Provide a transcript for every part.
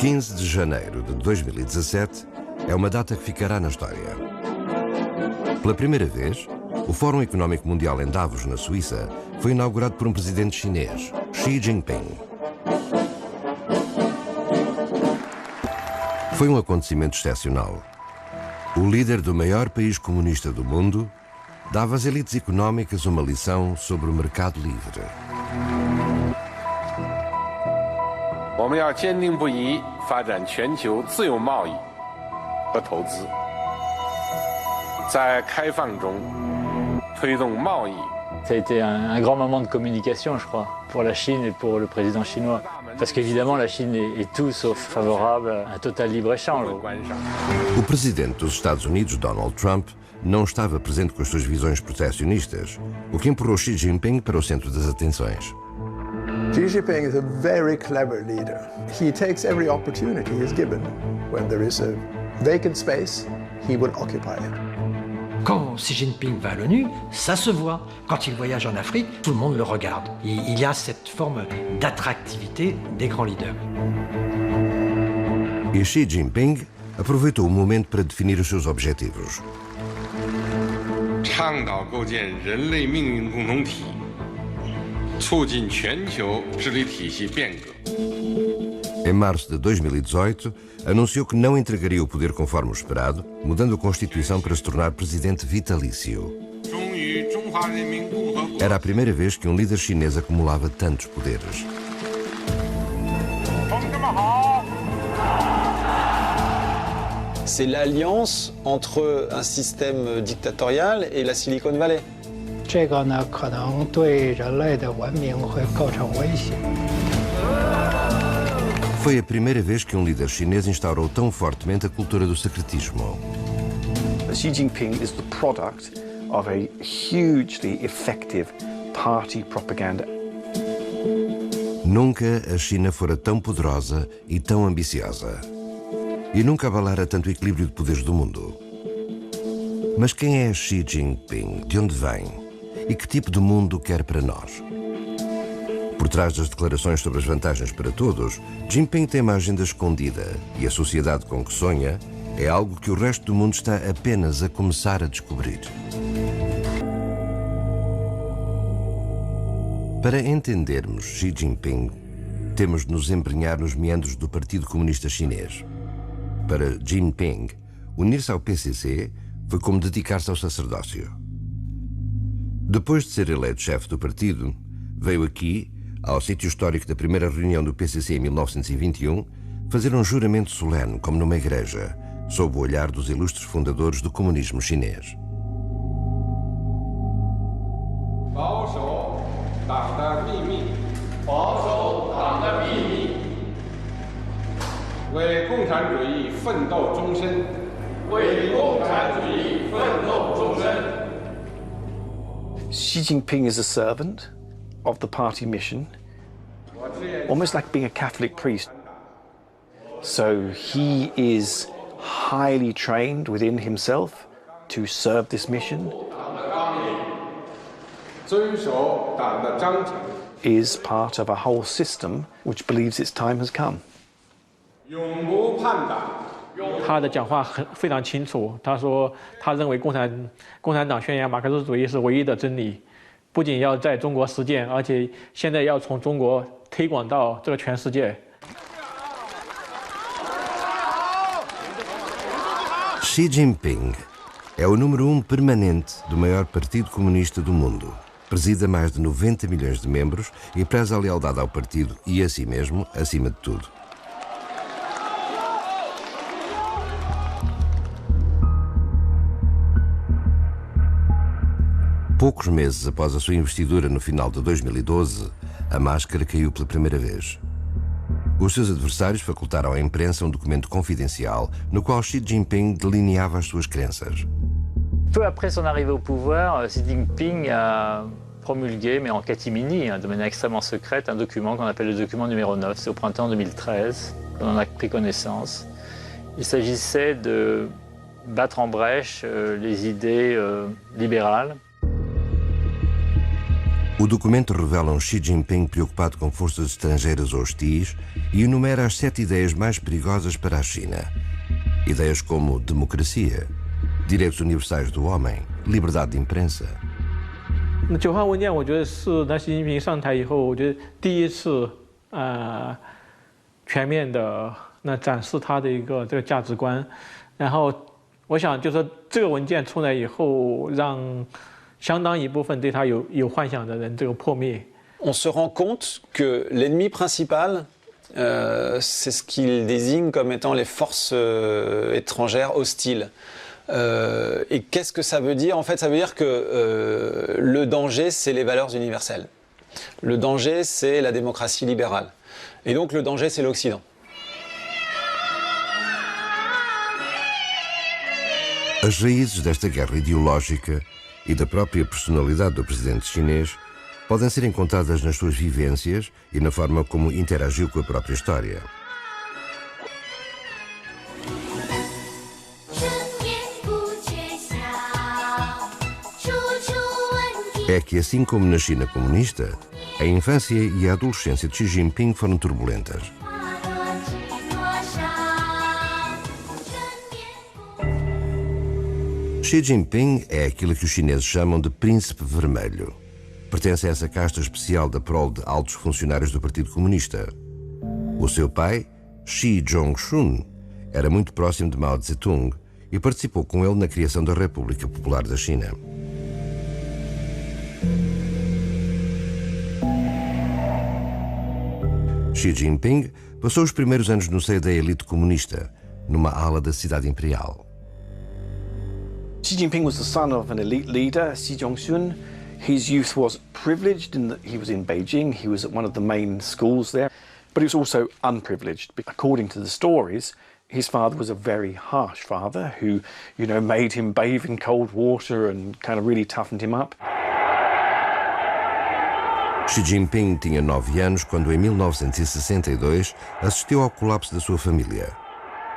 15 de janeiro de 2017 é uma data que ficará na história. Pela primeira vez, o Fórum Económico Mundial em Davos, na Suíça, foi inaugurado por um presidente chinês, Xi Jinping. Foi um acontecimento excepcional. O líder do maior país comunista do mundo dava às elites económicas uma lição sobre o mercado livre. 我们要坚定不移发展全球自由贸易和投资，在开放中推动贸易。 Ça a été un grand moment de communication, je crois, pour la Chine et pour le président chinois. Parce qu'évidemment, la Chine est tout sauf favorable à un total libre-échange. O presidente dos Estados Unidos, Donald Trump, não estava presente com as suas visões proteccionistas, o que empurrou Xi Jinping para o centro das atenções. Xi Jinping is a very clever leader. He takes every opportunity he is given. When there is a vacant space, he will occupy it. Quand Xi Jinping va à l'ONU, ça se voit. Quand il voyage en Afrique, tout le monde le regarde. Il y a cette forme d'attractivité des grands leaders. E Xi Jinping aproveitou o momento para definir os seus objetivos. 倡导构建人类命运共同体，促进全球治理体系变革。 Em março de 2018, anunciou que não entregaria o poder conforme o esperado, mudando a Constituição para se tornar presidente vitalício. Era a primeira vez que um líder chinês acumulava tantos poderes. C'est l'alliance entre un système dictatorial et la Silicon Valley. 这个呢，可能对人类的文明会构成威胁。 Foi a primeira vez que um líder chinês instaurou tão fortemente a cultura do secretismo. Xi Jinping is the product of a hugely effective party propaganda. Nunca a China fora tão poderosa e tão ambiciosa. E nunca abalara tanto o equilíbrio de poderes do mundo. Mas quem é Xi Jinping? De onde vem? E que tipo de mundo quer para nós? Por trás das declarações sobre as vantagens para todos, Jinping tem uma agenda escondida e a sociedade com que sonha é algo que o resto do mundo está apenas a começar a descobrir. Para entendermos Xi Jinping, temos de nos embrenhar nos meandros do Partido Comunista Chinês. Para Jinping, unir-se ao PCC foi como dedicar-se ao sacerdócio. Depois de ser eleito chefe do partido, veio aqui, ao sítio histórico da primeira reunião do PCC em 1921, fazer um juramento solene, como numa igreja, sob o olhar dos ilustres fundadores do comunismo chinês. Xi Jinping is a servant of the party mission, almost like being a Catholic priest. So he is highly trained within himself to serve this mission. Is part of a whole system which believes its time has come. 他的讲话非常清楚，他说他认为共产党宣扬马克思主义是唯一的真理。 不仅要在中国实践，而且现在要从中国推广到这个全世界。Xi Jinping é o número 1 permanente do maior partido comunista do mundo. Presida mais de 90 milhões de membros e preza a lealdade ao partido e a si mesmo, acima de tudo. Poucos meses após a sua investidura no final de 2012, a máscara caiu pela primeira vez. Os seus adversários facultaram à imprensa um documento confidencial no qual Xi Jinping delineava as suas crenças. Peu après son arrivée au pouvoir, Xi Jinping a promulgué, mais en catimini, de manière extrêmement secrète, un document qu'on appelle le document numéro 9. C'est au printemps 2013 qu'on en a pris connaissance. Il s'agissait de battre en brèche les idées libérales. O documento revela Xi Jinping preocupado com forças estrangeiras hostis e enumera as 7 ideias mais perigosas para a China. Ideias como democracia, direitos universais do homem, liberdade de imprensa. 9号文件，我觉得是习近平上台以后，我觉得第一次全面的展示他的一个这个价值观。然后我想就是说这个文件出来以后，让相当一部分对他有幻想的人这个破灭。On se rend compte que l'ennemi principal, c'est ce qu'il désigne comme étant les forces étrangères hostiles. Et qu'est-ce que ça veut dire? En fait, ça veut dire que le danger, c'est les valeurs universelles. Le danger, c'est la démocratie libérale. Et donc le danger, c'est l'Occident. As raízes desta guerra ideológica e da própria personalidade do presidente chinês podem ser encontradas nas suas vivências e na forma como interagiu com a própria história. É que, assim como na China comunista, a infância e a adolescência de Xi Jinping foram turbulentas. Xi Jinping é aquilo que os chineses chamam de príncipe vermelho. Pertence a essa casta especial da prole de altos funcionários do Partido Comunista. O seu pai, Xi Zhongxun, era muito próximo de Mao Tse-tung e participou com ele na criação da República Popular da China. Xi Jinping passou os primeiros anos no seio da elite comunista, numa ala da cidade imperial. Xi Jinping was the son of an elite leader, Xi Zhongxun. His youth was privileged in that he was in Beijing, he was at one of the main schools there, but he was also unprivileged. According to the stories, his father was a very harsh father who, made him bathe in cold water and kind of really toughened him up. Xi Jinping tinha 9 anos quando, em 1962, assistiu ao colapso da sua família.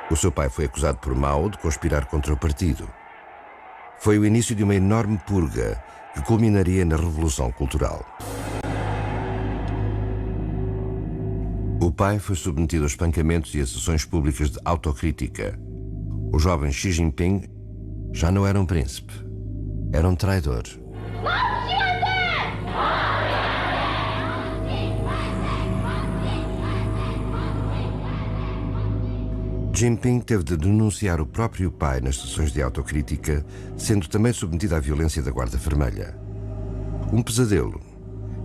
O seu pai foi acusado por Mao de conspirar contra o partido. Foi o início de uma enorme purga que culminaria na Revolução Cultural. O pai foi submetido a espancamentos e a sessões públicas de autocrítica. O jovem Xi Jinping já não era um príncipe, era um traidor. Jinping teve de denunciar o próprio pai nas sessões de autocrítica, sendo também submetido à violência da Guarda Vermelha. Um pesadelo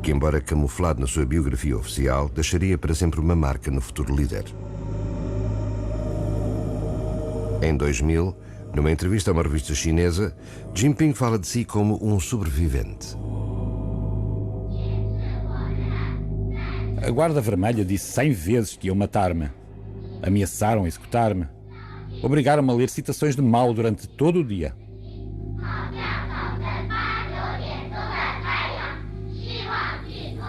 que, embora camuflado na sua biografia oficial, deixaria para sempre uma marca no futuro líder. Em 2000, numa entrevista a uma revista chinesa, Jinping fala de si como um sobrevivente. A Guarda Vermelha disse 100 vezes que iam matar-me. Ameaçaram executar-me. Obrigaram-me a ler citações de Mao durante todo o dia.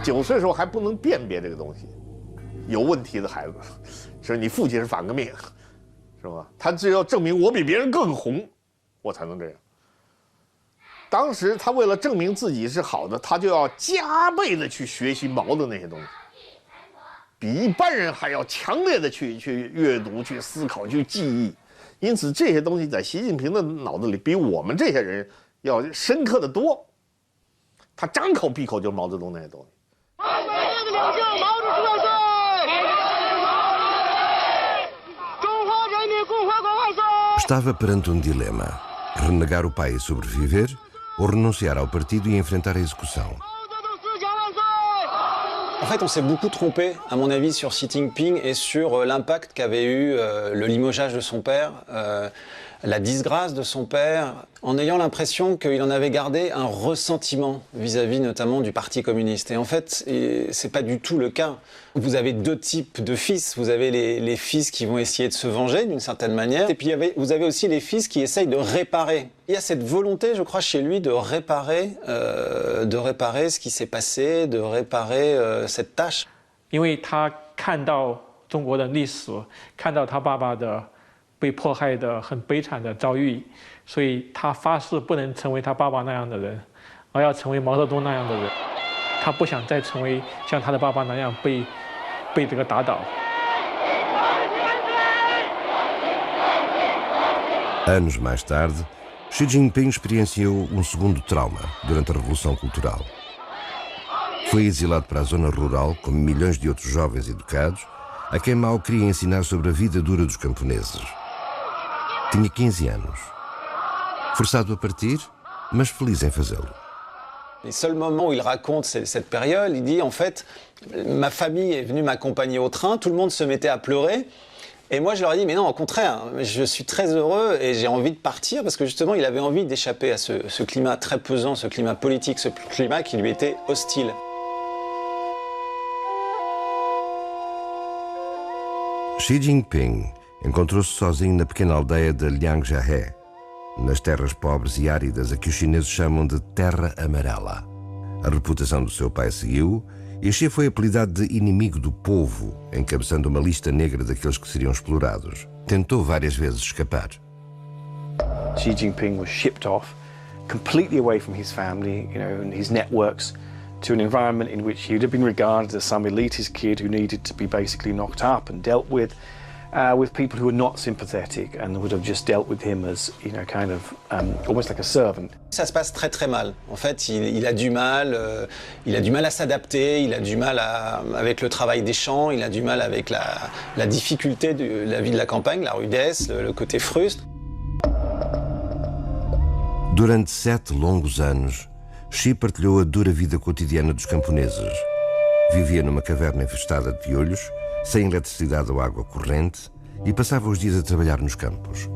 ,9岁的时候还不能辨别这个东西，有问题的孩子，是你父亲是反革命，是吧？他只有证明我比别人更红，我才能这样。当时他为了证明自己是好的，他就要加倍的去学习毛的那些东西。比一般人还要强烈的去阅读、去思考、去记忆，因此这些东西在习近平的脑子里比我们这些人要深刻的多。他张口闭口就是毛泽东那些东西。革命领袖毛主席万岁！中华人民共和国万岁！ Estava perante um dilema: renegar o pai e sobreviver, ou renunciar ao partido e enfrentar a execução. En fait, on s'est beaucoup trompé, à mon avis, sur Xi Jinping et sur l'impact qu'avait eu le limogeage de son père, la disgrâce de son père, en ayant l'impression qu'il en avait gardé un ressentiment vis-à-vis notamment du Parti communiste. Et en fait, c'est pas du tout le cas. Vous avez deux types de fils. Vous avez les fils qui vont essayer de se venger d'une certaine manière, et puis vous avez aussi les fils qui essayent de réparer. Il y a cette volonté, je crois, chez lui de réparer ce qui s'est passé, de réparer cette tâche. 因为他看到中国的历史，看到他爸爸的被迫害的很悲惨的遭遇，所以他发誓不能成为他爸爸那样的人，而要成为毛泽东那样的人。他不想再成为像他的爸爸那样被这个打倒。Anos mais tarde, Xi Jinping experienciou segundo trauma durante a Revolução Cultural. Foi exilado para a zona rural, como milhões de outros jovens educados, a quem Mao queria ensinar sobre a vida dura dos camponeses. Tinha 15 anos. Forçado a partir, mas feliz em fazê-lo. Les seuls moments où il raconte cette période, il dit en fait, ma famille est venue m'accompagner au train, tout le monde se mettait à pleurer. Et moi, je leur ai dit, mais non, au contraire, je suis très heureux et j'ai envie de partir parce que justement, il avait envie d'échapper à ce climat très pesant, ce climat politique, ce climat qui lui était hostile. Xi Jinping encontrou-se sozinho na pequena aldeia de Liangjiahe, nas terras pobres e áridas a que os chineses chamam de Terra Amarela. A reputação do seu pai seguiu e Xi foi apelidado de inimigo do povo, encabeçando uma lista negra daqueles que seriam explorados. Tentou várias vezes escapar. Xi Jinping was shipped off, completely away from his family, and his networks, to an environment in which he would have been regarded as some elitist kid who needed to be basically knocked up and dealt with people who were not sympathetic and would have just dealt with him as, kind of almost like a servant. Ça se passe très très mal. En fait, il a du mal à s'adapter, il a du mal avec le travail des champs, il a du mal avec la difficulté de la vie de la campagne, la rudesse, le côté frustre. Durante 7 longos anos, Xi partilhou a dura vida cotidiana dos camponeses. Vivia numa caverna infestada de piolhos, sem eletricidade ou água corrente, e passava os dias a trabalhar nos campos.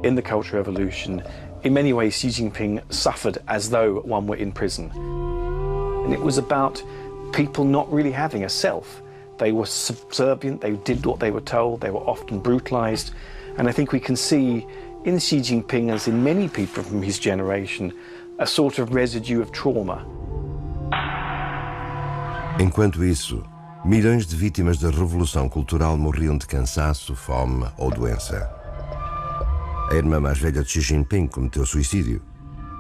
In the Cultural Revolution, in many ways, Xi Jinping suffered as though one were in prison. And it was about people not really having a self. They were subservient, they did what they were told, they were often brutalized. And I think we can see in Xi Jinping, as in many people from his generation, a sort of residue of trauma. Enquanto isso, milhões de vítimas da Revolução Cultural morriam de cansaço, fome ou doença. A irmã mais velha de Xi Jinping cometeu suicídio.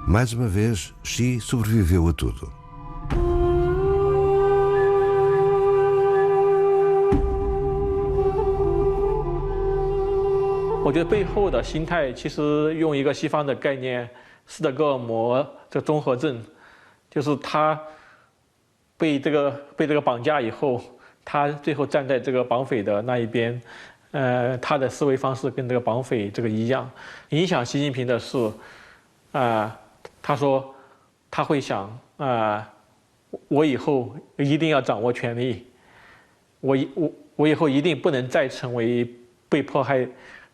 Mais uma vez, Xi sobreviveu a tudo. Eu觉得背后的心态，其实用一个西方的概念，斯德哥尔摩这综合症，就是他被这个绑架以后，他最后站在这个绑匪的那一边，他的思维方式跟这个绑匪这个一样。影响习近平的是，他说他会想我以后一定要掌握权力，我以后一定不能再成为被迫害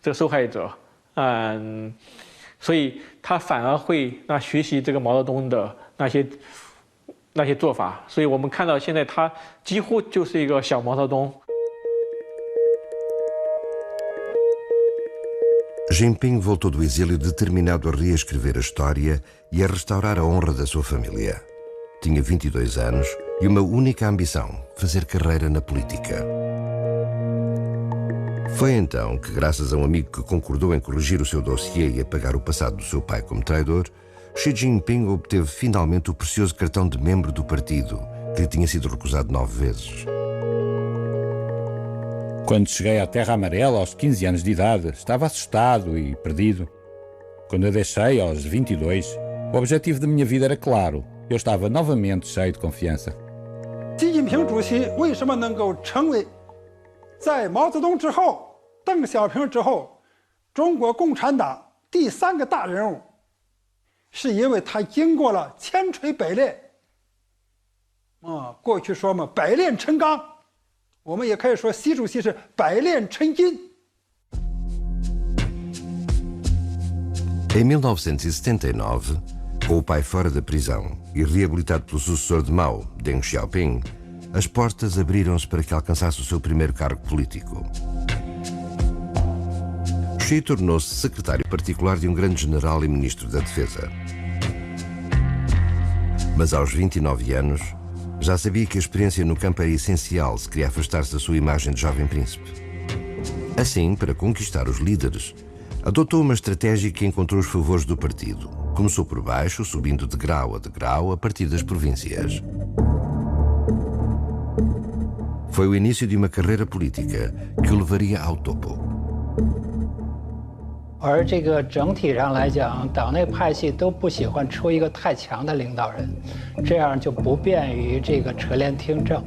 这个受害者，所以他反而会学习这个毛泽东的那些做法，所以我们看到现在他几乎就是一个小毛泽东。Jinping voltou do exílio determinado a reescrever a história e a restaurar a honra da sua família. Tinha 22 anos e uma única ambição: fazer carreira na política. Foi então que, graças a um amigo que concordou em corrigir o seu dossiê e apagar o passado do seu pai como traidor, Xi Jinping obteve finalmente o precioso cartão de membro do partido, que lhe tinha sido recusado 9 vezes. Quando cheguei à Terra Amarela, aos 15 anos de idade, estava assustado e perdido. Quando a deixei, aos 22, o objetivo da minha vida era claro. Eu estava novamente cheio de confiança. Xi Jinping 主席为什么能够成为在毛泽东之后、邓小平之后中国共产党第3个大人物，是因为他经过了千锤百炼。过去说嘛，百炼成钢，我们也可以说习主席是百炼成金。Em 1979, com o pai fora da prisão e reabilitado pelo sucessor de Mao, Deng Xiaoping, as portas abriram-se para que alcançasse o seu primeiro cargo político. Xi tornou-se secretário particular de um grande general e ministro da Defesa. Mas aos 29 anos, já sabia que a experiência no campo era essencial se queria afastar-se da sua imagem de jovem príncipe. Assim, para conquistar os líderes, adotou uma estratégia que encontrou os favores do partido. Começou por baixo, subindo de grau a degrau a partir das províncias. Foi o início de uma carreira política que o levaria ao topo. 而这个整体上来讲，党内派系都不喜欢出一个太强的领导人，这样就不便于这个垂帘听政，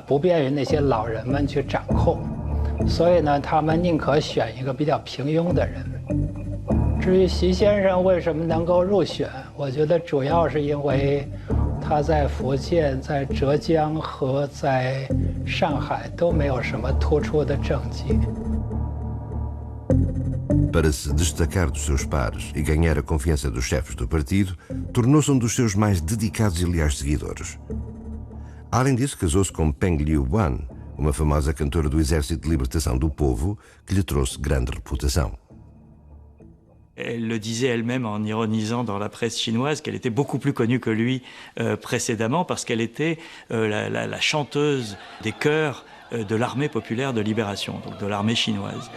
不便于那些老人们去掌控，所以呢，他们宁可选一个比较平庸的人。至于习先生为什么能够入选，我觉得主要是因为他在福建、在浙江和在上海都没有什么突出的政绩。 Para se destacar dos seus pares e ganhar a confiança dos chefes do partido, tornou-se um dos seus mais dedicados e leais seguidores. Além disso, casou-se com Peng Liyuan, uma famosa cantora do Exército de Libertação do Povo, que lhe trouxe grande reputação. Elle le disait elle-même en ironisant dans la presse chinoise qu'elle était beaucoup plus connue que lui précédemment parce qu'elle était la chanteuse des chœurs de l'armée populaire de libération, donc de l'armée chinoise.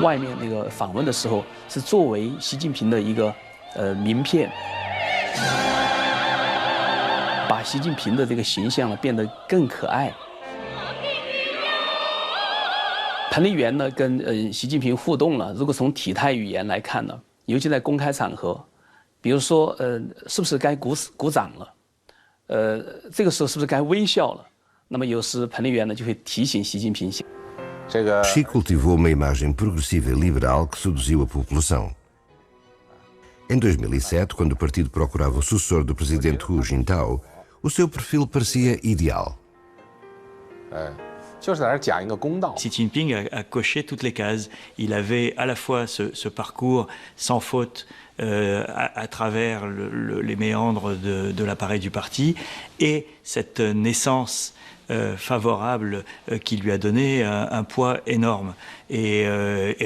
外面那个访问的时候，是作为习近平的一个名片，把习近平的这个形象呢变得更可爱。彭丽媛呢跟习近平互动了，如果从体态语言来看呢，尤其在公开场合，比如说是不是该鼓掌了？这个时候是不是该微笑了？那么有时彭丽媛呢就会提醒习近平。 Xi cultivou uma imagem progressiva e liberal que seduziu a população. Em 2007, quando o partido procurava o sucessor do presidente Hu Jintao, o seu perfil parecia ideal. Xi Jinping a coché toutes les cases. Il avait à la fois ce parcours sans faute à travers les méandres de l'appareil du parti et cette naissance favorable qui lui a donné un poids énorme. Et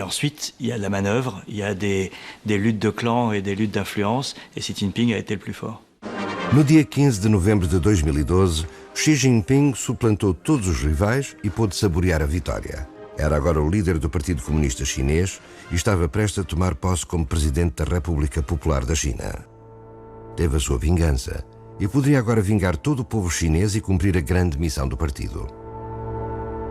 ensuite, il y a la manœuvre, il y a des luttes de clans et des luttes d'influence, et Xi Jinping a été le plus fort. No dia 15 de novembro de 2012, Xi Jinping suplantou todos os rivais e pôde saborear a vitória. Era agora o líder do Partido Comunista Chinês e estava prestes a tomar posse como presidente da República Popular da China. Teve a sua vingança e poderia agora vingar todo o povo chinês e cumprir a grande missão do partido.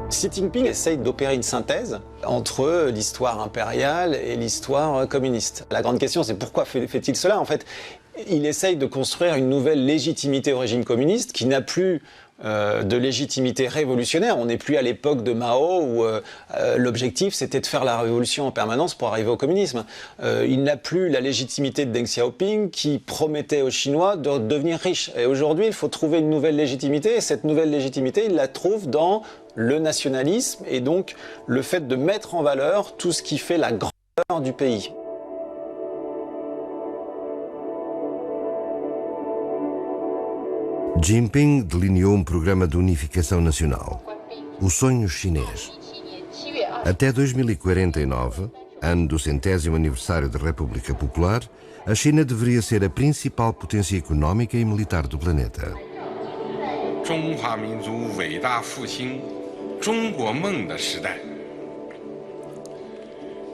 Xi Jinping essaye d'opérer une synthèse entre l'histoire impériale et l'histoire communiste. La grande question, c'est pourquoi fait-il cela? En fait, il essaye de construire une nouvelle légitimité au régime communiste qui n'a plus de légitimité révolutionnaire. On n'est plus à l'époque de Mao où l'objectif c'était de faire la révolution en permanence pour arriver au communisme. Il n'a plus la légitimité de Deng Xiaoping qui promettait aux Chinois de devenir riches. Et aujourd'hui, il faut trouver une nouvelle légitimité et cette nouvelle légitimité, il la trouve dans le nationalisme et donc le fait de mettre en valeur tout ce qui fait la grandeur du pays. Jinping delineou programa de unificação nacional, o sonho chinês. Até 2049, ano do 100º aniversário da República Popular, a China deveria ser a principal potência económica e militar do planeta. 中华民族伟大复兴中国梦的时代，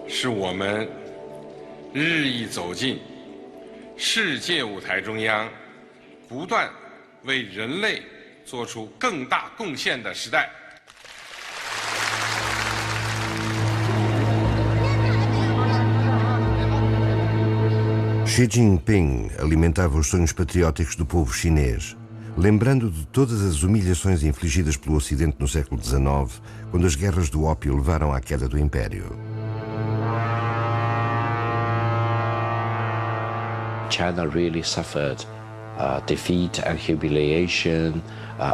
是我们日益走进世界舞台中央，不断为人类做出更大贡献的时代。Xi Jinping alimentava os sonhos patrióticos do povo chinês, lembrando de todas as humilhações infligidas pelo Ocidente no século XIX, quando as guerras do ópio levaram à queda do Império. China really suffered defeat and humiliation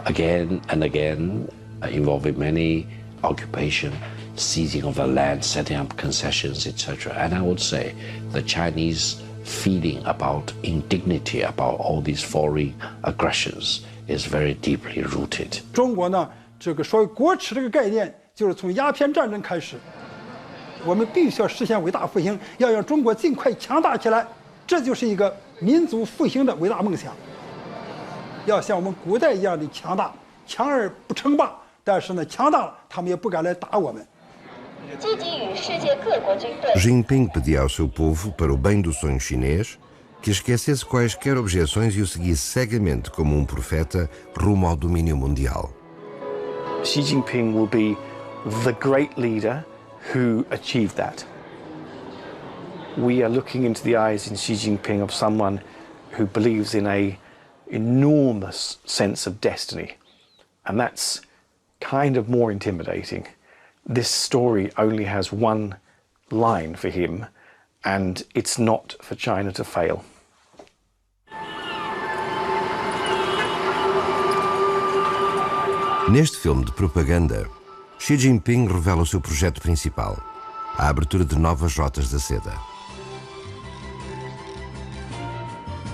again and again, involving many occupation, seizing of the land, setting up concessions, etc. And I would say the Chinese feeling about indignity about all these foreign aggressions is very deeply rooted. 中国呢，这个所谓国耻这个概念，就是从鸦片战争开始，我们必须要实现伟大复兴，要让中国尽快强大起来，这就是一个民族复兴的伟大梦想。要像我们古代一样的强大，强而不称霸，但是呢，强大了，他们也不敢来打我们。 Jinping pedia ao seu povo, para o bem do sonho chinês, que esquecesse quaisquer objeções e o seguisse cegamente como um profeta rumo ao domínio mundial. Xi Jinping will be the great leader who achieved that. We are looking into the eyes in Xi Jinping of someone who believes in an enormous sense of destiny. And that's kind of more intimidating. This story only has one line for him, and it's not for China to fail. Neste filme de propaganda, Xi Jinping revela o seu projeto principal, a abertura de novas rotas da seda.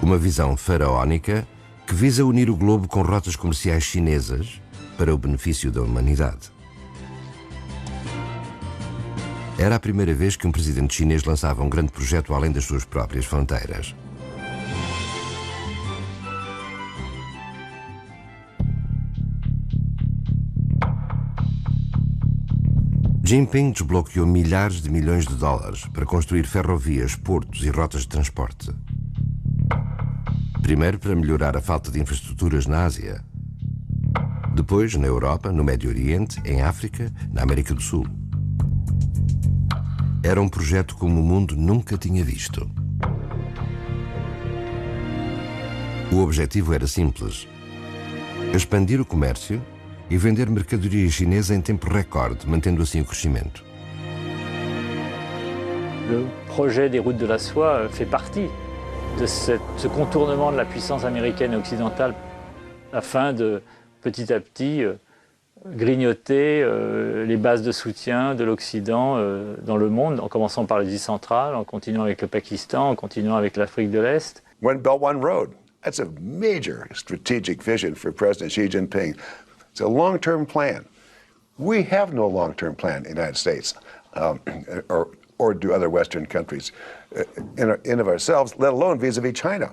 Uma visão faraónica que visa unir o globo com rotas comerciais chinesas para o benefício da humanidade. Era a primeira vez que um presidente chinês lançava um grande projeto além das suas próprias fronteiras. Jinping desbloqueou milhares de milhões de dólares para construir ferrovias, portos e rotas de transporte. Primeiro para melhorar a falta de infraestruturas na Ásia. Depois na Europa, no Médio Oriente, em África, na América do Sul. Era um projeto como o mundo nunca tinha visto. O objetivo era simples: expandir o comércio e vender mercadoria chinesa em tempo recorde, mantendo assim o crescimento. Le projet des routes de la soie fait partie de ce contournement de la puissance américaine et occidentale afin de, petit à petit, grignoter les bases de soutien de l'Occident dans le monde, en commençant par l'Asie centrale, en continuant avec le Pakistan, en continuant avec l'Afrique de l'Est. One Belt, One Road. That's a major strategic vision for President Xi Jinping. It's a long-term plan. We have no long-term plan in the United States, or do other Western countries, in of ourselves, let alone vis-a-vis China.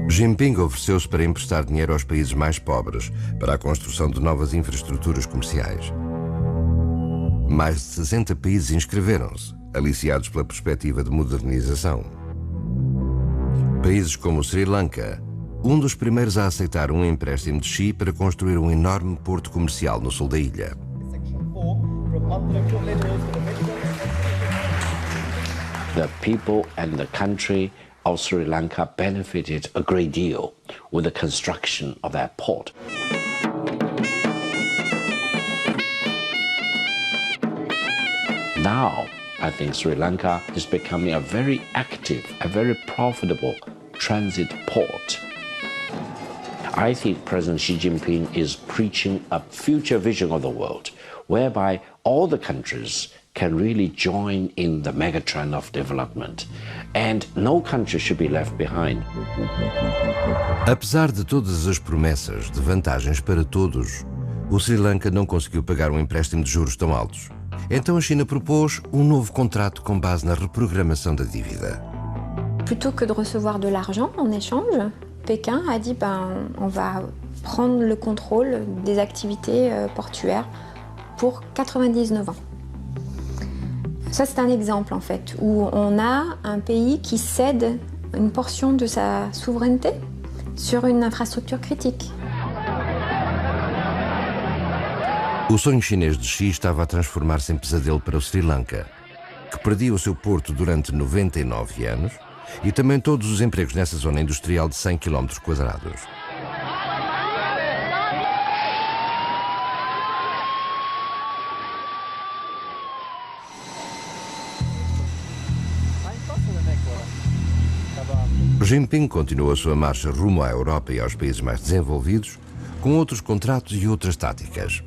Jinping ofereceu-se para emprestar dinheiro aos países mais pobres para a construção de novas infraestruturas comerciais. Mais de 60 países inscreveram-se, aliciados pela perspectiva de modernização. Países como Sri Lanka, um dos primeiros a aceitar um empréstimo de Xi para construir um enorme porto comercial no sul da ilha. The people and the country of Sri Lanka benefited a great deal with the construction of that port. Now, I think Sri Lanka is becoming a very active, a very profitable transit port. I think President Xi Jinping is preaching a future vision of the world, whereby all the countries can really join in the megatrend of development, and no country should be left behind. Apesar de todas as promessas de vantagens para todos, o Sri Lanka não conseguiu pagar um empréstimo de juros tão altos. Então a China propôs um novo contrato com base na reprogramação da dívida. Plutôt que de recevoir de l'argent en échange, Pékin a dit on va prendre le contrôle des activités portuaires pour 99 ans. Ça, c'est un exemple, en fait, où on a un pays qui cède une portion de sa souveraineté sur une infrastructure critique. O sonho chinês de Xi estava a transformar-se em pesadelo para o Sri Lanka, que perdia o seu porto durante 99 anos e também todos os empregos nessa zona industrial de 100 km². Jinping continuou a sua marcha rumo à Europa e aos países mais desenvolvidos, com outros contratos e outras táticas.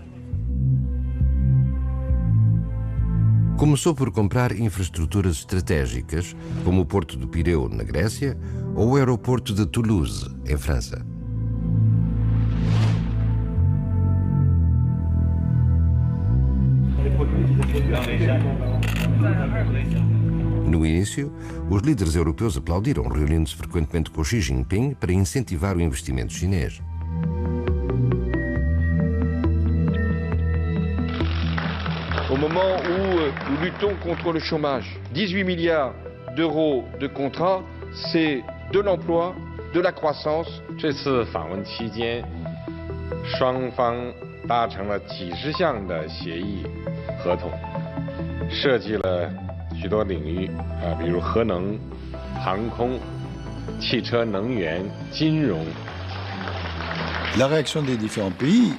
Começou por comprar infraestruturas estratégicas, como o Porto do Pireu, na Grécia, ou o aeroporto de Toulouse, em França. No início, os líderes europeus aplaudiram, reunindo-se frequentemente com Xi Jinping para incentivar o investimento chinês. moment où nous luttons contre le chômage. 18 milliards d'euros de contrats, c'est de l'emploi, de la croissance. 这次访问期间，双方达成了几十项的协议合同，涉及了许多领域比如核能、航空、汽车能源、金融。 La réaction des différents pays,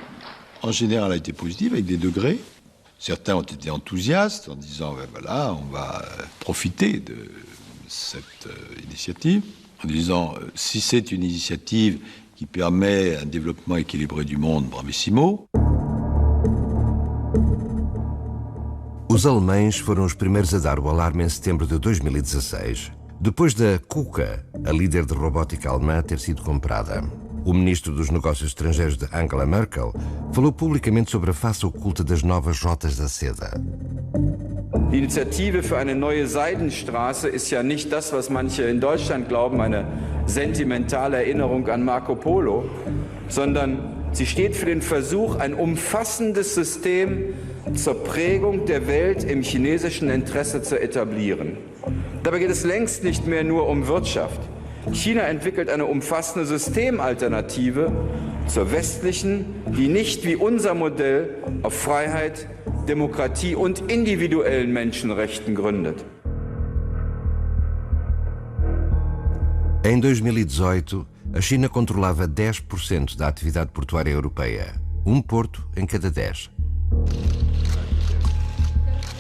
en général, a été positive, avec des degrés. Certains ont été enthousiastes en disant, ben voilà, on va profiter de cette initiative, en disant, si c'est une initiative qui permet un développement équilibré du monde, bravissimo. Os alemães foram os primeiros a dar o alarme em setembro de 2016, depois da KUKA, a líder de robótica alemã, ter sido comprada. O ministro dos Negócios Estrangeiros de Angela Merkel falou publicamente sobre a face oculta das novas rotas da seda. Die Initiative für eine neue Seidenstraße ist ja nicht das, was manche in Deutschland glauben, eine sentimentale Erinnerung an Marco Polo, sondern sie steht für den Versuch, ein umfassendes System zur Prägung der Welt im chinesischen Interesse zu etablieren. Dabei geht es längst nicht mehr nur um Wirtschaft. China entwickelt eine umfassende Systemalternative zur westlichen, die nicht wie unser Modell auf Freiheit, Demokratie und individuellen Menschenrechten gründet. Em 2018, a China controlava 10% da atividade portuária europeia, um porto em cada 10.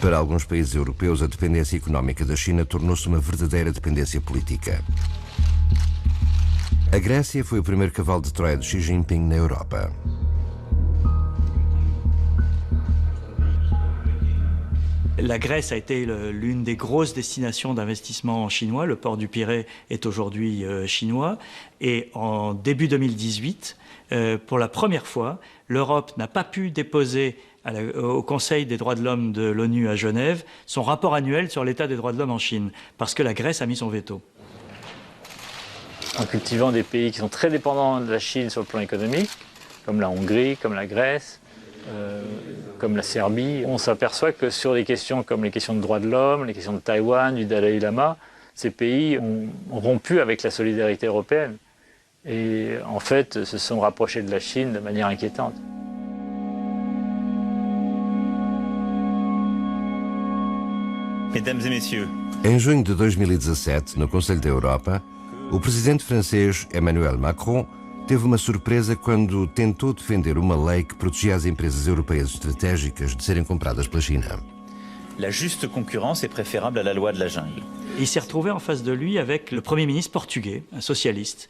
Para alguns países europeus, a dependência económica da China tornou-se uma verdadeira dependência política. A Grécia foi o primeiro cavalo de Troia de Xi Jinping na Europa. La Grèce a été l'une des grosses destinations d'investissement chinois. Le port du Pirée est aujourd'hui chinois. Et en début 2018, pour la première fois, l'Europe n'a pas pu déposer au Conseil des droits de l'homme de l'ONU à Genève son rapport annuel sur l'état des droits de l'homme en Chine, parce que la Grèce a mis son veto. En cultivant des pays qui sont très dépendants de la Chine sur le plan économique, comme la Hongrie, comme la Grèce, comme la Serbie, on s'aperçoit que sur des questions comme les questions de droits de l'homme, les questions de Taïwan, du Dalai Lama, ces pays ont rompu avec la solidarité européenne et en fait se sont rapprochés de la Chine de manière inquiétante. Mesdames et messieurs. Em junho de 2017, no Conselho da Europa, o presidente francês Emmanuel Macron teve uma surpresa quando tentou defender uma lei que protegia as empresas europeias estratégicas de serem compradas pela China. La juste concurrence est préférable à la loi de la jungle. Il s'est retrouvé en face de lui avec le Premier ministre portugais, un socialiste,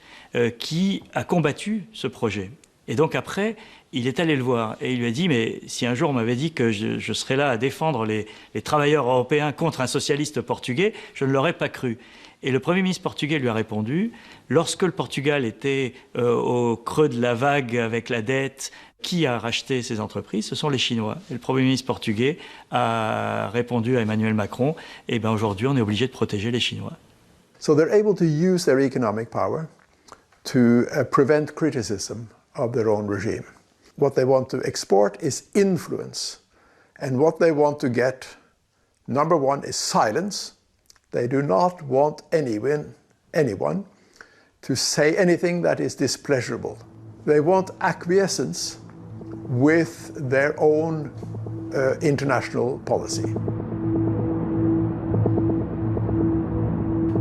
qui a combattu ce projet. Et donc après, il est allé le voir et il lui a dit « Mais si un jour on m'avait dit que je serais là à défendre les travailleurs européens contre un socialiste portugais, je ne l'aurais pas cru. » Et le Premier ministre portugais lui a répondu, lorsque le Portugal était au creux de la vague avec la dette, qui a racheté ces entreprises? Ce sont les Chinois. Et le Premier ministre portugais a répondu à Emmanuel Macron, eh bien aujourd'hui on est obligé de protéger les Chinois. So they're able to use their economic power to prevent criticism of their own regime. What they want to export is influence. And what they want to get, number one, is silence. They do not want anyone to say anything that is displeasurable. They want acquiescence with their own international policy.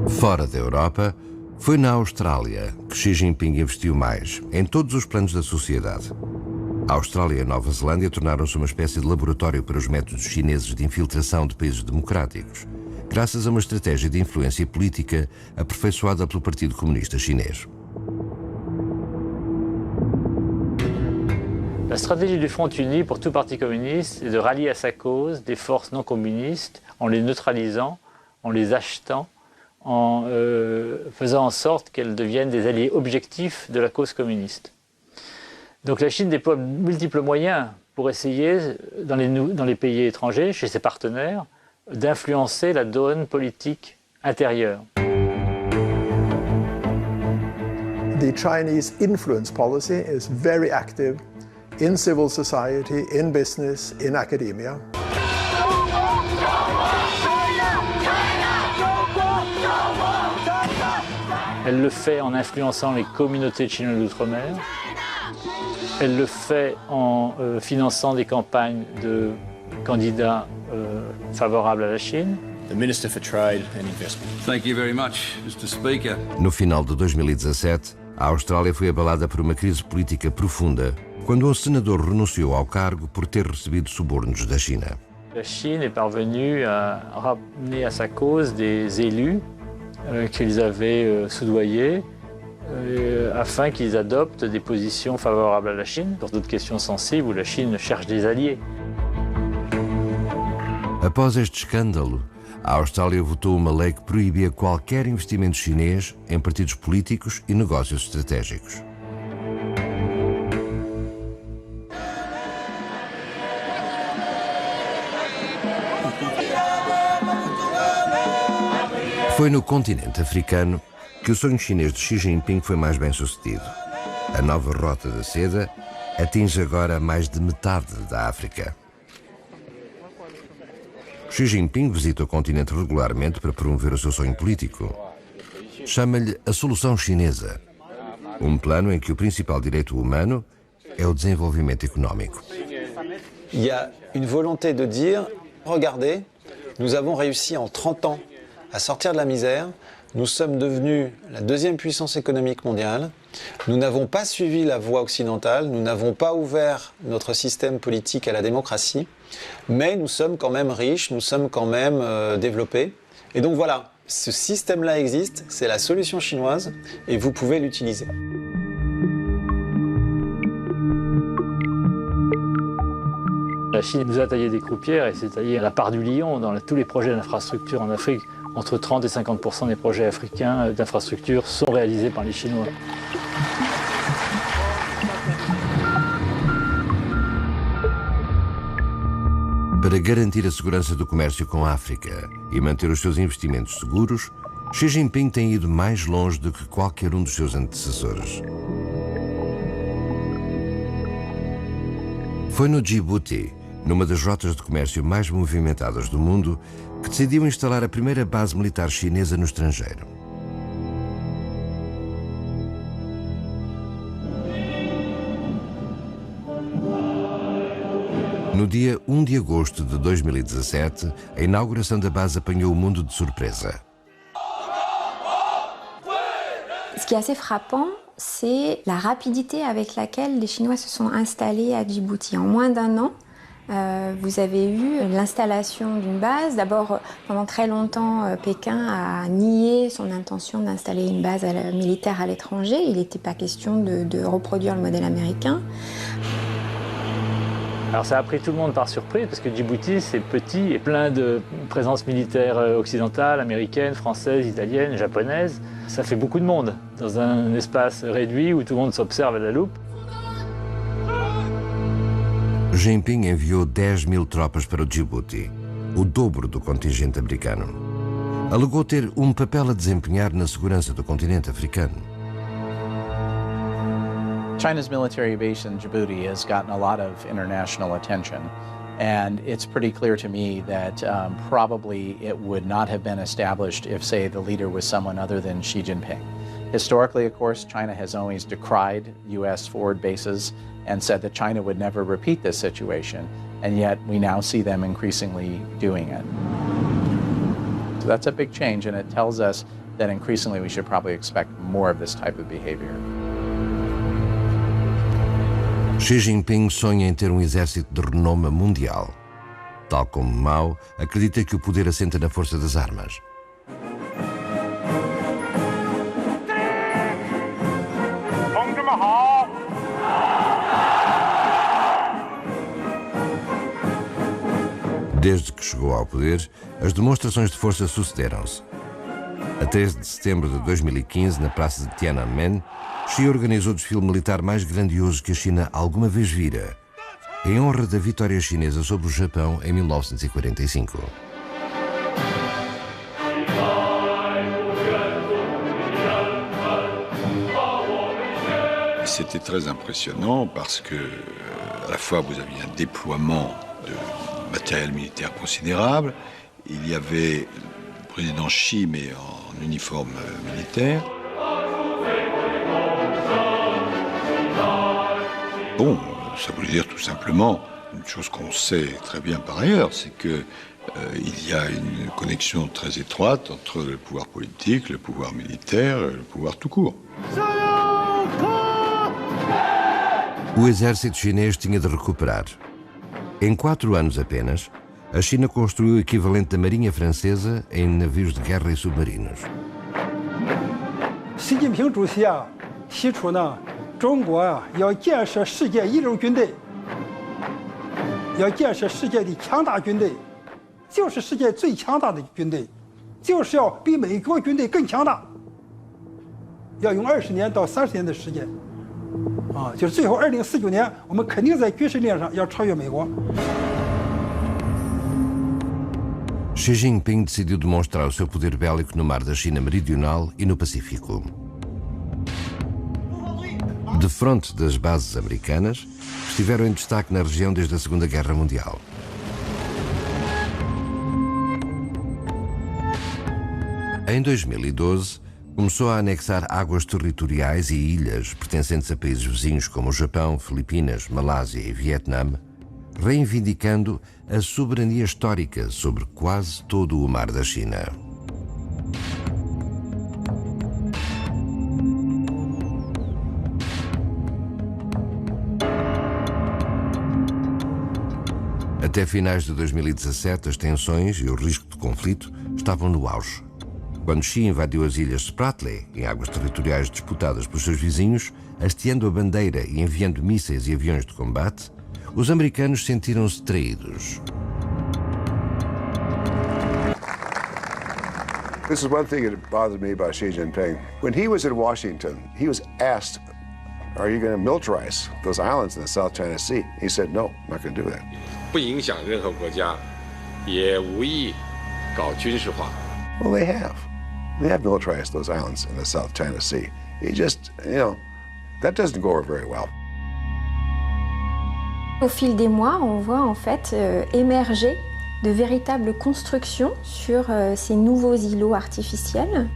Fora da Europa, foi na Austrália que Xi Jinping investiu mais, em todos os planos da sociedade. A Austrália e a Nova Zelândia tornaram-se uma espécie de laboratório para os métodos chineses de infiltração de países democráticos, graças a uma estratégia de influência política aperfeiçoada pelo Partido Comunista Chinês. La stratégie du Front uni pour tout parti communiste est de rallier à sa cause des forces non communistes en les neutralisant, en les achetant, en faisant en sorte qu'elles deviennent des alliés objectifs de la cause communiste. Donc la Chine déploie multiples moyens pour essayer, dans les pays étrangers, chez ses partenaires, d'influencer la donne politique intérieure. The Chinese influence policy is very active in civil society, in business, in academia. Elle le fait en influençant les communautés de Chinois d'outre-mer. Elle le fait en finançant des campagnes de candidats favorables à la Chine. The Minister for Trade and Investment. Thank you very much, Mr. Speaker. No final de 2017, a Austrália foi abalada por uma crise política profunda quando um senador renunciou ao cargo por ter recebido subornos da China. La Chine est parvenue à ramener à sa cause des élus qu'ils avaient soudoyés afin qu'ils adoptent des positions favorables à la Chine sur d'autres questions sensibles où la Chine cherche des alliés. Após este escândalo, a Austrália votou uma lei que proibia qualquer investimento chinês em partidos políticos e negócios estratégicos. Foi no continente africano que o sonho chinês de Xi Jinping foi mais bem sucedido. A nova Rota da Seda atinge agora mais de metade da África. Xi Jinping visita o continente regularmente para promover o seu sonho político. Chama-lhe a solução chinesa, um plano em que o principal direito humano é o desenvolvimento económico. Il y a une volonté de dire, regardez, nous avons réussi en 30 ans à sortir de la misère, nous sommes devenus la deuxième puissance économique mondiale, nous n'avons pas suivi la voie occidentale, nous n'avons pas ouvert notre système politique à la démocratie, mais nous sommes quand même riches, nous sommes quand même développés. Et donc voilà, ce système-là existe, c'est la solution chinoise et vous pouvez l'utiliser. La Chine nous a taillé des croupières et s'est taillé à la part du lion dans tous les projets d'infrastructure en Afrique. Entre 30 et 50% des projets africains d'infrastructure sont réalisés par les Chinois. Para garantir a segurança do comércio com a África e manter os seus investimentos seguros, Xi Jinping tem ido mais longe do que qualquer um dos seus antecessores. Foi no Djibouti, numa das rotas de comércio mais movimentadas do mundo, que decidiu instalar a primeira base militar chinesa no estrangeiro. No dia 1 de agosto de 2017, a inauguração da base apanhou o mundo de surpresa. Ce qui est assez frappant, c'est la rapidité avec laquelle les Chinois se sont installés à Djibouti. En moins d'un an, vous avez eu l'installation d'une base. D'abord, pendant très longtemps, Pékin a nié son intention d'installer une base militaire à l'étranger. Il n'était pas question de reproduire le modèle américain. Alors ça a pris tout le monde par surprise parce que Djibouti c'est petit et plein de présences militaires occidentales, américaines, françaises, italiennes, japonaises. Ça fait beaucoup de monde dans un espace réduit où tout le monde s'observe à la loupe. Jinping enviou 10 000 tropas para o Djibouti, o dobro do contingente americano. Alegou ter papel a desempenhar na segurança do continente africano. China's military base in Djibouti has gotten a lot of international attention, and it's pretty clear to me that probably it would not have been established if, say, the leader was someone other than Xi Jinping. Historically, of course, China has always decried U.S. forward bases and said that China would never repeat this situation, and yet we now see them increasingly doing it. So that's a big change, and it tells us that increasingly we should probably expect more of this type of behavior. Xi Jinping sonha em ter exército de renome mundial. Tal como Mao, acredita que o poder assenta na força das armas. Desde que chegou ao poder, as demonstrações de força sucederam-se. A 13 de setembro de 2015, na praça de Tiananmen, Xi organizou o desfile militar mais grandioso que a China alguma vez vira, em honra da vitória chinesa sobre o Japão em 1945. C'était très impressionnant parce que, à la fois, vous aviez un déploiement de matériel militaire considérable. Il y avait le président Xi, mais en uniforme militaire. Bon, ça voulait dire tout simplement une chose qu'on sait très bien par ailleurs, c'est que il y a une connexion très étroite entre le pouvoir politique, le pouvoir militaire, le pouvoir tout court. O exército chinês tinha de recuperar. Em 4 anos apenas, a China construiu o equivalente da Marinha Francesa em navios de guerra e submarinos. 习近平主席提出呢，中国要建设世界一流军队，要建设世界的强大军队，就是世界最强大的军队，就是要比美国军队更强大，要用20年到30年的时间，就是最后2049年，我们肯定在军事力量上要超越美国。 Xi Jinping decidiu demonstrar o seu poder bélico no mar da China Meridional e no Pacífico. De fronte das bases americanas, estiveram em destaque na região desde a Segunda Guerra Mundial. Em 2012, começou a anexar águas territoriais e ilhas pertencentes a países vizinhos como o Japão, Filipinas, Malásia e Vietnã, reivindicando a soberania histórica sobre quase todo o mar da China. Até finais de 2017, as tensões e o risco de conflito estavam no auge. Quando Xi invadiu as ilhas Spratly, em águas territoriais disputadas pelos seus vizinhos, hasteando a bandeira e enviando mísseis e aviões de combate, os americanos sentiram-se traídos. This is one thing that bothered me about Xi Jinping. When he was in Washington, he was asked, are you going to militarize those islands in the South China Sea? He said, no, I'm not going to do that. 不影响任何国家，也无意搞军事化。 Well, they have. They have militarized those islands in the South China Sea. He just, that doesn't go over very well. Au fil des mois, on voit en fait émerger de véritables constructions sur ces nouveaux îlots artificiels.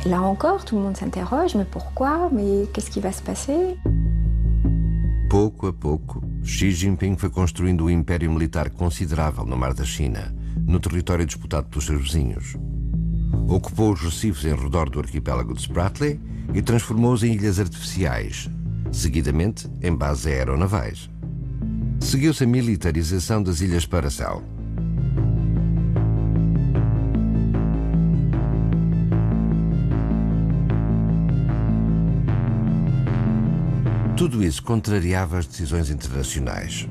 Là encore, tout le monde s'interroge, mais pourquoi? Mais qu'est-ce qui va se passer? Pouco a pouco, Xi Jinping foi construindo um império militar considerável no Mar da China, no território disputado pelos seus vizinhos. Ocupou os recifes em redor do arquipélago de Spratly e transformou-os em ilhas artificiais, seguidamente em bases aeronavais. Seguiu-se a militarização das Ilhas Paracel. Tudo isso contrariava as decisões internacionais.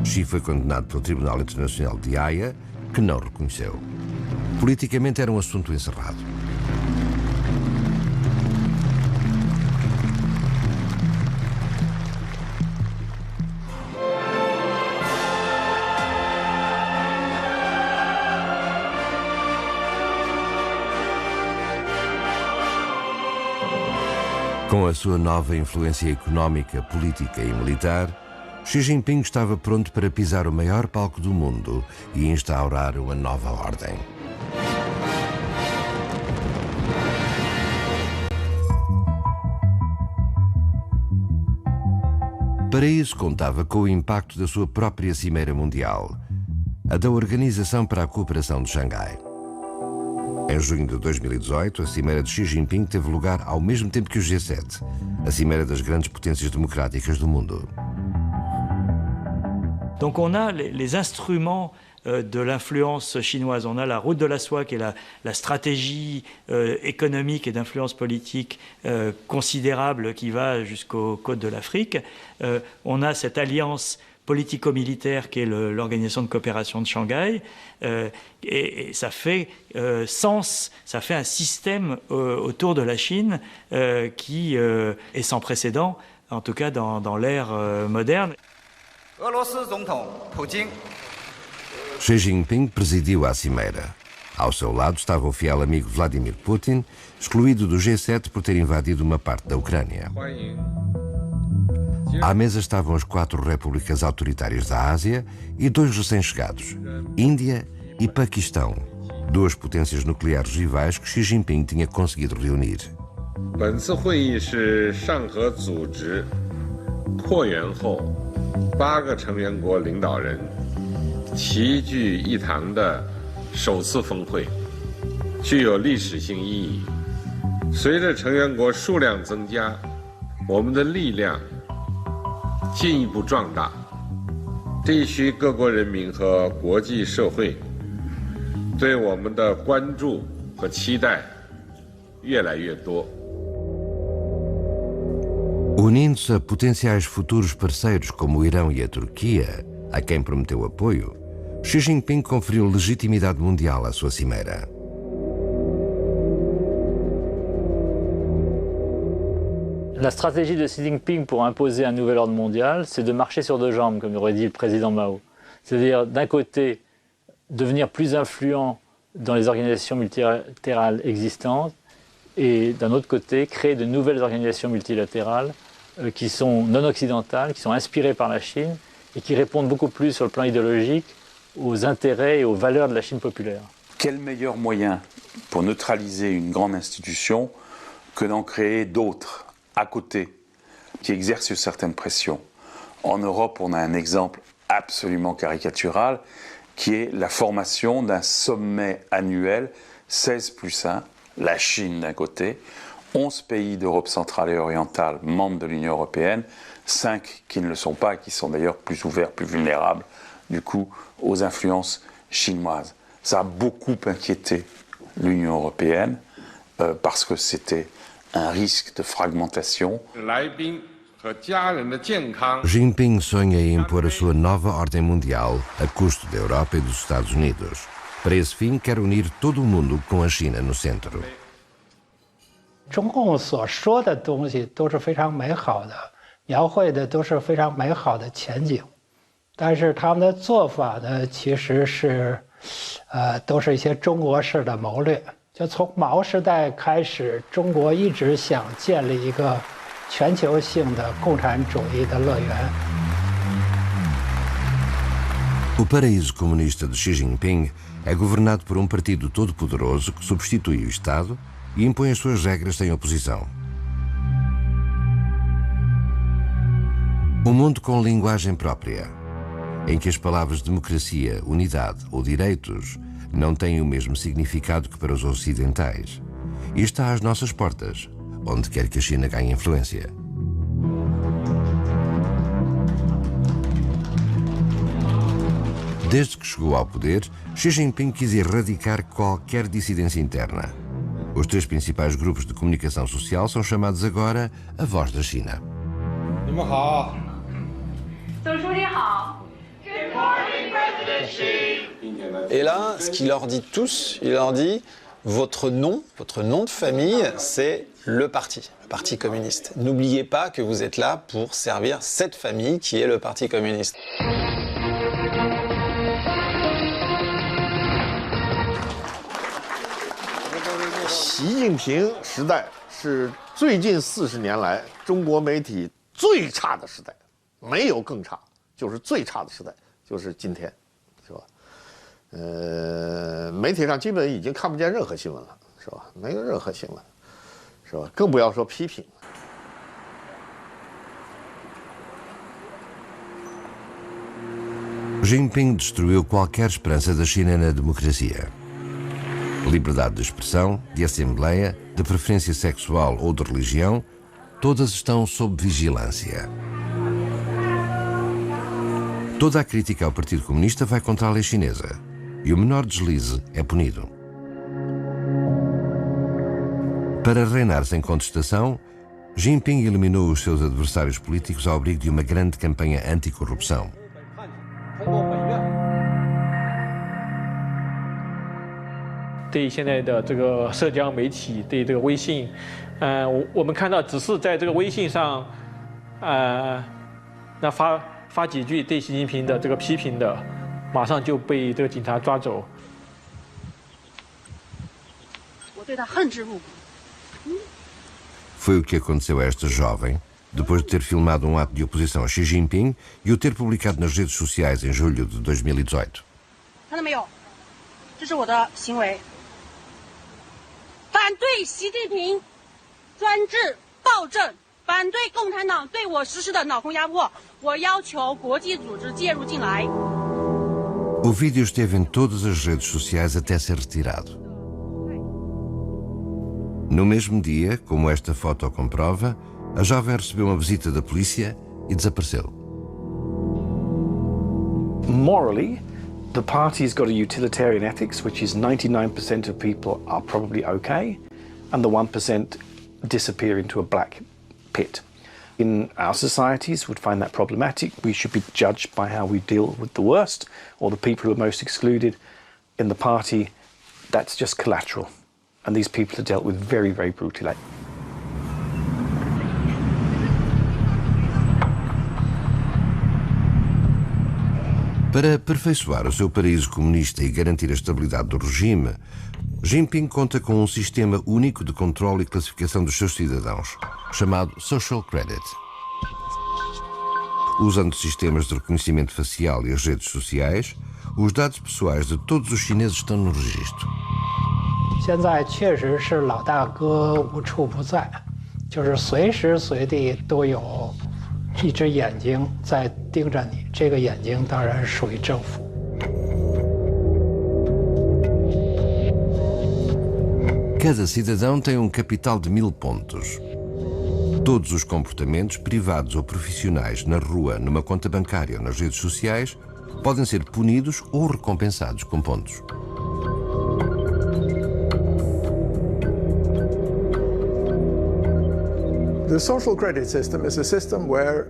Xi foi condenado pelo Tribunal Internacional de Haia, que não reconheceu. Politicamente era um assunto encerrado. Com a sua nova influência económica, política e militar, Xi Jinping estava pronto para pisar o maior palco do mundo e instaurar uma nova ordem. Para isso, contava com o impacto da sua própria Cimeira Mundial, a da Organização para a Cooperação de Xangai. Em junho de 2018, a Cimeira de Xi Jinping teve lugar ao mesmo tempo que o G7, a Cimeira das grandes potências democráticas do mundo. Donc on a les instruments de l'influence chinoise. On a la route de la soie, qui est la stratégie économique et d'influence politique considérable qui va jusqu'aux côtes de l'Afrique. On a cette alliance politico-militaire qui est l'Organisation de coopération de Shanghai, et ça fait sens, ça fait un système autour de la Chine qui est sans précédent, en tout cas dans l'ère moderne. Xi Jinping presidiu a cimeira. Ao seu lado estava o fiel amigo Vladimir Putin, excluído do G7 por ter invadido uma parte da Ucrânia. À mesa estavam as 4 repúblicas autoritárias da Ásia e 2 recém-chegados, Índia e Paquistão, 2 potências nucleares rivais que Xi Jinping tinha conseguido reunir. 本次会议是上合组织扩员后8个成员国领导人齐聚一堂的首次峰会，具有历史性意义。随着成员国数量增加，我们的力量进一步壮大，地区各国人民和国际社会对我们的关注和期待越来越多。Unindo-se a potenciais futuros parceiros como o Irão e a Turquia, a quem prometeu apoio, Xi Jinping conferiu legitimidade mundial à sua cimeira. La stratégie de Xi Jinping pour imposer un nouvel ordre mondial, c'est de marcher sur deux jambes, comme aurait dit le président Mao. C'est-à-dire, d'un côté, devenir plus influent dans les organisations multilatérales existantes, et d'un autre côté, créer de nouvelles organisations multilatérales qui sont non occidentales, qui sont inspirées par la Chine, et qui répondent beaucoup plus sur le plan idéologique aux intérêts et aux valeurs de la Chine populaire. Quel meilleur moyen pour neutraliser une grande institution que d'en créer d'autres à côté qui exercent une certaine pression? En Europe, on a un exemple absolument caricatural qui est la formation d'un sommet annuel 16+1, la Chine d'un côté, 11 pays d'Europe centrale et orientale membres de l'Union européenne, 5 qui ne le sont pas et qui sont d'ailleurs plus ouverts, plus vulnérables du coup aux influences chinoises. Ça a beaucoup inquiété l'Union européenne parce que c'était un risque de fragmentation. Jinping sonha em impor a sua nova ordem mundial a custo da Europa e dos Estados Unidos. Para esse fim, quer unir todo o mundo com a China no centro. 中共所说的东西都是非常美好的，描绘的都是非常美好的前景，但是他们的做法呢，其实是，都是一些中国式的谋略。就从毛时代开始，中国一直想建立一个全球性的共产主义的乐园。O paraíso comunista de Xi Jinping é governado por um partido todo-poderoso que substitui o Estado e impõe as suas regras sem oposição. Um mundo com linguagem própria, em que as palavras democracia, unidade ou direitos não têm o mesmo significado que para os ocidentais. E está às nossas portas, onde quer que a China ganhe influência. Desde que chegou ao poder, Xi Jinping quis erradicar qualquer dissidência interna. Os 3 principais grupos de comunicação social são chamados agora a Voz da China. Et là, ce qu'il leur dit tous, il leur dit votre nom de famille, c'est le Parti communiste. N'oubliez pas que vous êtes là pour servir cette famille qui est le Parti communiste. Xi Jinping 时代是最近40年来中国媒体最差的时代，没有更差，就是最差的时代，就是今天，是吧？媒体上基本已经看不见任何新闻了，是吧？没有任何新闻，是吧？更不要说批评。Jinping destruiu qualquer esperança da China na democracia. Liberdade de expressão, de assembleia, de preferência sexual ou de religião, todas estão sob vigilância. Toda a crítica ao Partido Comunista vai contra a lei chinesa e o menor deslize é punido. Para reinar sem contestação, Jinping eliminou os seus adversários políticos ao abrigo de uma grande campanha anticorrupção. 对现在的这个社交媒体，对这个微信，我们看到只是在这个微信上，那发几句对习近平的这个批评的，马上就被这个警察抓走。我对他恨之入骨。Foi o que aconteceu a esta jovem, depois de ter filmado um ato de oposição a Xi Jinping e o ter publicado nas redes sociais em julho de 2018. 看到没有？这是我的行为。反对习近平专制、暴政，反对共产党对我实施的脑控压迫。我要求国际组织介入进来。 O vídeo esteve em todas as redes sociais até ser retirado. No mesmo dia, como esta foto comprova, a jovem recebeu uma visita da polícia e desapareceu. Morally, the party's got a utilitarian ethics, which is 99% of people are probably okay, and the 1% disappear into a black pit. In our societies, would find that problematic. We should be judged by how we deal with the worst, or the people who are most excluded. In the party, that's just collateral. And these people are dealt with very, very brutally. Para aperfeiçoar o seu paraíso comunista e garantir a estabilidade do regime, Jinping conta com um sistema único de controle e classificação dos seus cidadãos, chamado Social Credit. Usando sistemas de reconhecimento facial e as redes sociais, os dados pessoais de todos os chineses estão no registro. 现在确实是老大哥无处不在，就是随时随地都有一只眼睛在盯着你，这个眼睛当然属于政府。 Cada cidadão tem um capital de 1000 pontos. Todos os comportamentos, privados ou profissionais, na rua, numa conta bancária ou nas redes sociais, podem ser punidos ou recompensados com pontos. The social credit system is a system where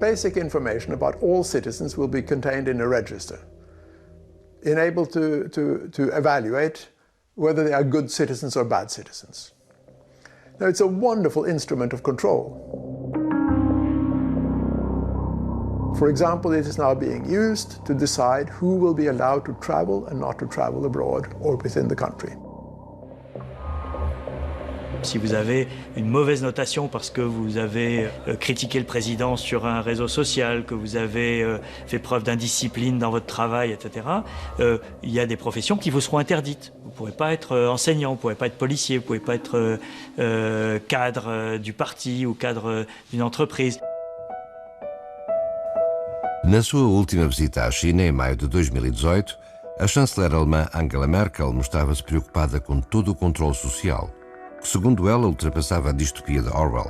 basic information about all citizens will be contained in a register, enabled to evaluate whether they are good citizens or bad citizens. Now, it's a wonderful instrument of control. For example, it is now being used to decide who will be allowed to travel and not to travel abroad or within the country. Si vous avez une mauvaise notation parce que vous avez critiqué le président sur un réseau social, que vous avez fait preuve d'indiscipline dans votre travail, etc., il y a des professions qui vous seront interdites. Vous ne pourrez pas être enseignant, vous ne pourrez pas être policier, vous ne pouvez pas être cadre du parti ou cadre d'une entreprise. Na sua última visita à China, em maio de 2018, a chanceler alemã Angela Merkel mostrava-se preocupada com todo o controle social, que, segundo ela, ultrapassava a dystopia de Orwell.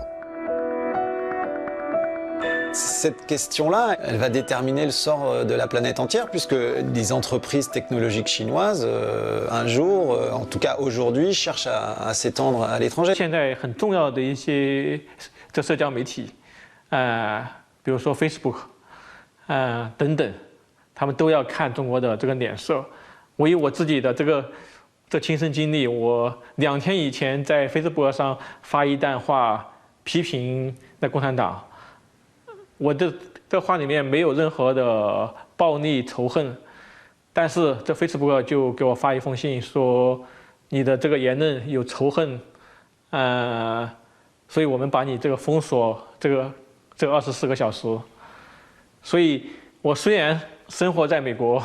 Cette question-là, elle va déterminer le sort de la planète entière, puisque des entreprises technologiques chinoises, un jour, en tout cas aujourd'hui, cherchent à s'étendre à l'étranger. 现在很重要的一些社交媒体，比如说 Facebook，等等，他们都要看中国的这个脸色。我以我自己的这亲身经历，我2天以前在 Facebook 上发一段话批评那共产党，我的这话里面没有任何的暴力仇恨，但是这 Facebook 就给我发一封信说你的这个言论有仇恨，所以我们把你这个封锁这24个小时。所以我虽然生活在美国，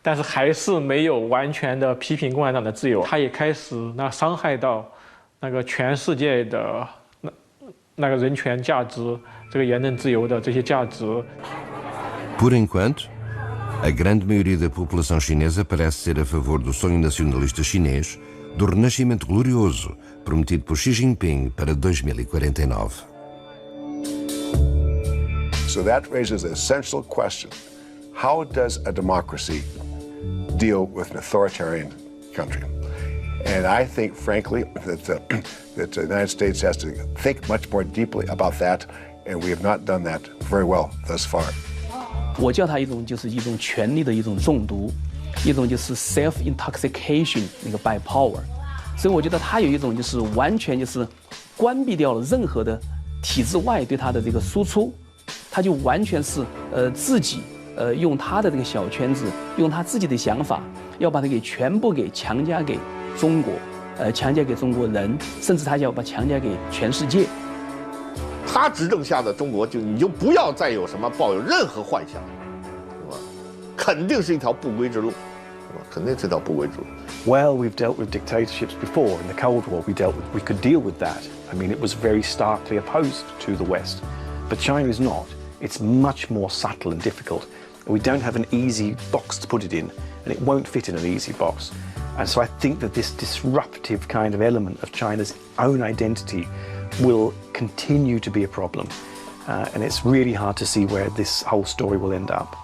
但是还是没有完全的批评共产党的自由，他也开始伤害到那个全世界的那个人权价值，这个言论自由的这些价值。Por enquanto, a grande maioria da população chinesa parece ser a favor do sonho nacionalista chinês do renascimento glorioso prometido por Xi Jinping para 2049. So that raises an essential question. How does a democracy deal with an authoritarian country? And I think, frankly, that the United States has to think much more deeply about that, and we have not done that very well thus far. 我叫它一种就是一种权力的一种中毒，一种就是 self intoxication 那个 by power， 所以我觉得它有一种就是完全就是关闭掉了任何的体制外对它的这个输出。他就完全是自己用他的这个小圈子，用他自己的想法，要把它给全部给强加给中国，强加给中国人，甚至他要把强加给全世界。他执政下的中国你就不要再有什么抱有任何幻想，是吧？肯定是一条不归之路。肯定这条不归主。 Well, we've dealt with dictatorships before. In the Cold War, we could deal with that. I mean, it was very starkly opposed to the West. But China is not. It's much more subtle and difficult. We don't have an easy box to put it in, and it won't fit in an easy box. And so I think that this disruptive kind of element of China's own identity will continue to be a problem. And it's really hard to see where this whole story will end up.